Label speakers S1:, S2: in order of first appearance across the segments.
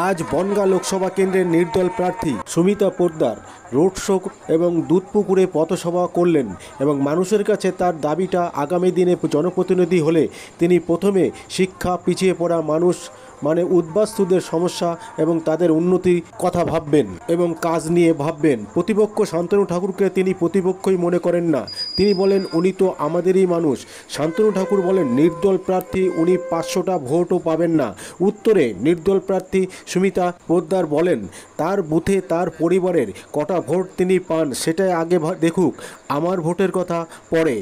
S1: আজ বনগাঁ লোকসভা কেন্দ্রের নির্দল প্রার্থী সুমিতা পোদ্দার রোড শো এবং দুধপুকুরে পথসভা করলেন এবং মানুষের কাছে তার দাবিটা আগামী দিনে জনপ্রতিনিধি হলে তিনি প্রথমে শিক্ষা, পিছিয়ে পড়া মানুষ মানে উদ্বাস্তুদের সমস্যা এবং তাদের উন্নতির কথা ভাববেন এবং কাজ নিয়ে ভাববেন। প্রতিপক্ষ শান্তনু ঠাকুরকে তিনি প্রতিপক্ষই মনে করেন না। তিনি বলেন উনি তো আমাদেরই মানুষ। শান্তনু ঠাকুর বলেন নির্দল প্রার্থী উনি 500টা ভোটও পাবেন না। উত্তরে নির্দল প্রার্থী সুমিতা পোদ্দার বলেন তার বুথে তার পরিবারের কটা ভোট তিনি পান সেটাই আগে দেখুক, আমার ভোটের কথা পরে।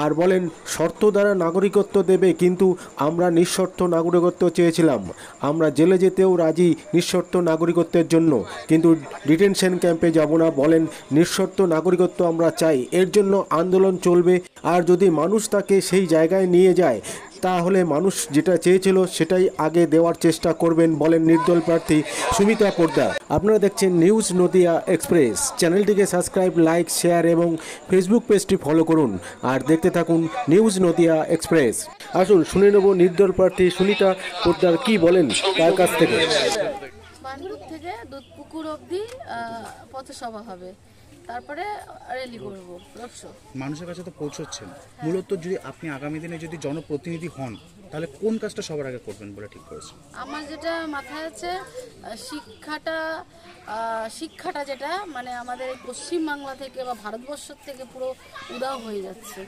S1: আর বলেন শর্ত দ্বারা নাগরিকত্ব দেবে, কিন্তু আমরা নিঃশর্ত নাগরিকত্ব চেয়েছিলাম। আমরা জেলে যেতেও রাজি নিঃশর্ত নাগরিকত্বের জন্য, কিন্তু ডিটেনশন ক্যাম্পে যাব না। বলেন নিঃশর্ত নাগরিকত্ব আমরা চাই, এর জন্য আন্দোলন চলবে। আর যদি মানুষ তাকে সেই জায়গায় নিয়ে যায় তাহলে মানুষ যেটা চেয়েছিল সেটাই আগে দেওয়ার চেষ্টা করবেন, বলেন নির্দল প্রার্থী সুমিতা পোদ্দার। আপনারা দেখছেন নিউজ নদিয়া এক্সপ্রেস। চ্যানেলটিকে সাবস্ক্রাইব, লাইক, শেয়ার এবং ফেসবুক পেজটি ফলো করুন আর দেখতে থাকুন নিউজ নদিয়া এক্সপ্রেস। আসুন শুনে নেব নির্দল প্রার্থী সুমিতা পোদ্দার কি বলেন তার কাছ থেকে।
S2: বানপুর থেকে দুধপুকুর অবধি পথসভা হবে, তারপরে র্যালি করব, রোড শো। মানুষের কাছে তো পৌঁছচ্ছেন। মূলত যদি আপনি আগামী দিনে যদি জনপ্রতিনিধি হন তাহলে কোন কাজটা সবার আগে করবেন বলে ঠিক করেছেন? আমার যেটা মাথায় আছে শিক্ষাটা যেটা মানে আমাদের এই পশ্চিমবাংলা থেকে বা ভারতবর্ষ থেকে পুরো উধাও হয়ে যাচ্ছে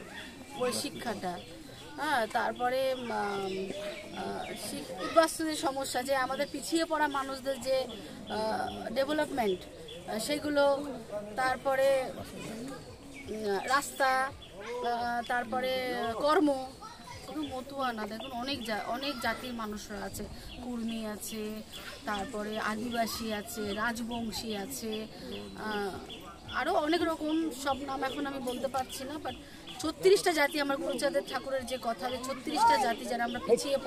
S2: ওই শিক্ষাটা। হ্যাঁ, তারপরে উদ্বাস্তুদের সমস্যা, যে আমাদের পিছিয়ে পড়া মানুষদের যে ডেভেলপমেন্ট সেগুলো, তারপরে রাস্তা, তারপরে কর্ম। শুধু মতুয়া না, দেখুন অনেক জাতির মানুষরা আছে, কুর্মী আছে, তারপরে আদিবাসী আছে, রাজবংশী আছে, আরও অনেক রকম, সব নাম এখন আমি বলতে পারছি না। বাট 36টা জাতি, আমার গুরুচাঁদ ঠাকুরের যে কথা, যে 36টা জাতি যারা আমরা পিছিয়ে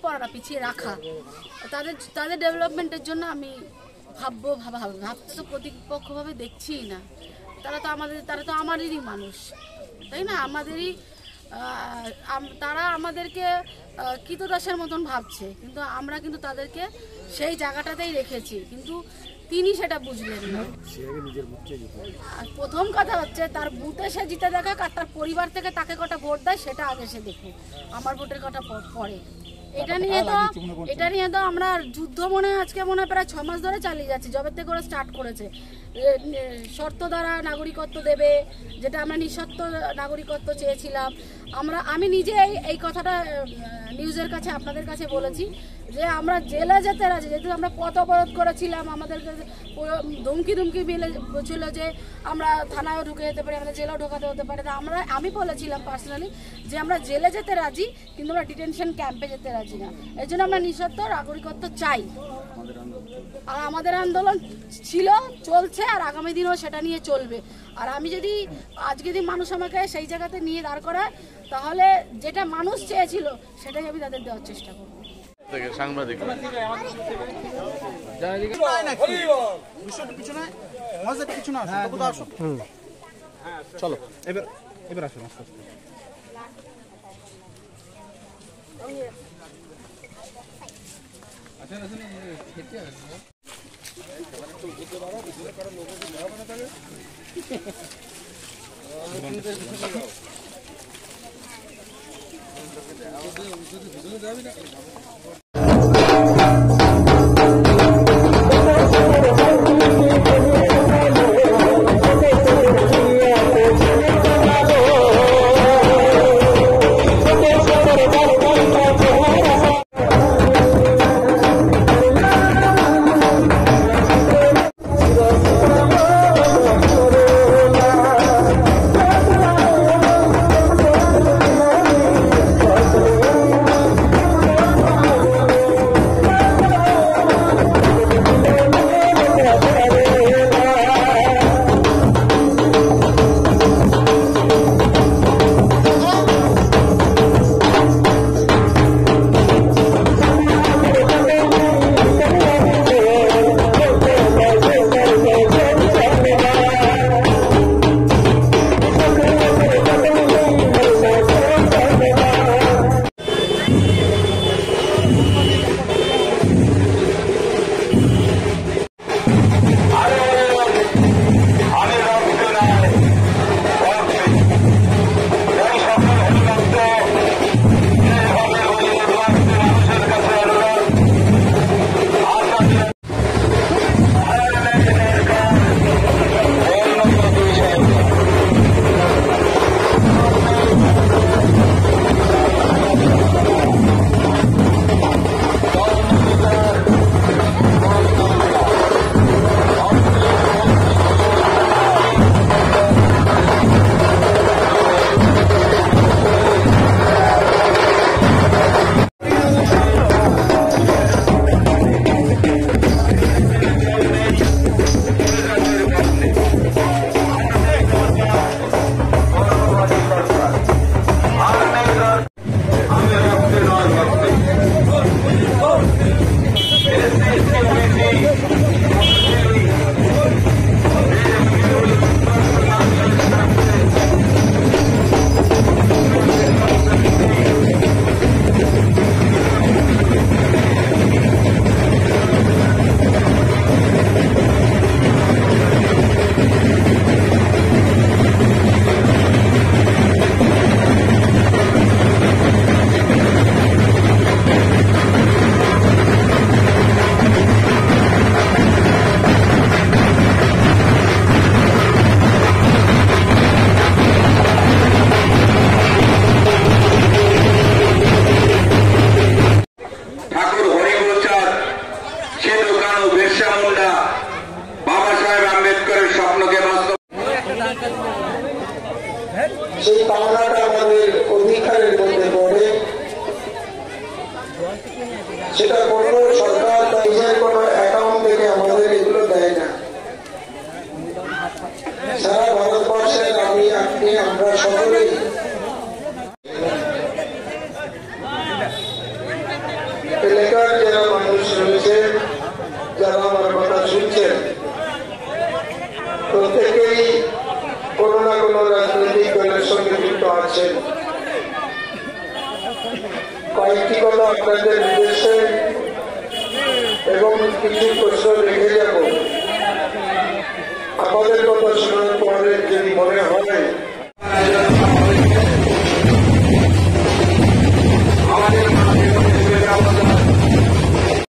S2: পড়া না, পিছিয়ে রাখা, তাদের ডেভেলপমেন্টের জন্য আমি ভাবছি তো প্রতিপক্ষভাবে দেখছিই না। তারা তো আমাদেরই মানুষ, তাই না? তারা আমাদেরকে কৃতদাসের মতন ভাবছে, কিন্তু আমরা কিন্তু তাদেরকে সেই জায়গাটাতেই রেখেছি, কিন্তু তিনি সেটা বুঝলেন না। আর প্রথম কথা হচ্ছে তার বুথে সে জিতে দেখাক, আর তার পরিবার থেকে তাকে কটা ভোট দেয় সেটা আগে সে দেখুক, আমার ভোটের কথা পরে। এটা নিয়ে তো আমরা যুদ্ধ আজকে মনে হয় প্রায় 6 মাস ধরে চালিয়ে যাচ্ছি, জবের থেকে ওরা স্টার্ট করেছে। শর্ত দ্বারা নাগরিকত্ব দেবে, যেটা আমরা নিঃশর্ত নাগরিকত্ব চেয়েছিলাম। আমি নিজে এই কথাটা নিউজের কাছে, আপনাদের কাছে বলেছি যে আমরা জেলে যেতে রাজি, যেহেতু আমরা পথ অবরোধ করেছিলাম, আমাদেরকে ধমকি ছিল যে আমরা থানায়ও ঢুকে যেতে পারি, আমরা জেলেও ঢোকাতে হতে পারে। আমি বলেছিলাম পার্সোনালি যে আমরা জেলে যেতে রাজি, কিন্তু আমরা ডিটেনশন ক্যাম্পে যেতে রাজি না। এর জন্য আমরা নিঃশর্ত নাগরিকত্ব চাই। আর আমাদের আন্দোলন ছিল, চলছে, আর আগামী দিনও সেটা নিয়ে চলবে। আর আজকে যদি মানুষ আমাকে সেই জায়গাতে নিয়ে দাঁড় করায়, তাহলে যেটা মানুষ চেয়েছিল সেটাই আমি তাদের দেওয়ার চেষ্টা করবো। সাংবাদিক চলো এবার আসুন আস্তে আস্তে।
S3: সেই পাওনাটা আমাদের অধিকারের মধ্যে পড়ে। সেটা কোনো সরকার নিজের কোনো অ্যাকাউন্ট থেকে আমাদের এগুলো দেয় না। সারা ভারতবর্ষের আমি আপনি আমরা সকলেই এলাকার যারা মানুষ রয়েছে, যারা আমার কথা শুনছেন, প্রত্যেকেই কোনো না কোনো রাজনৈতিক দলের সঙ্গে যুক্ত আছেন। কয়েকটি কথা আপনাদের নির্দেশে এবং কিছু প্রশ্ন রেখে যাব। আমাদের কথা শোনার পরে যদি মনে হয়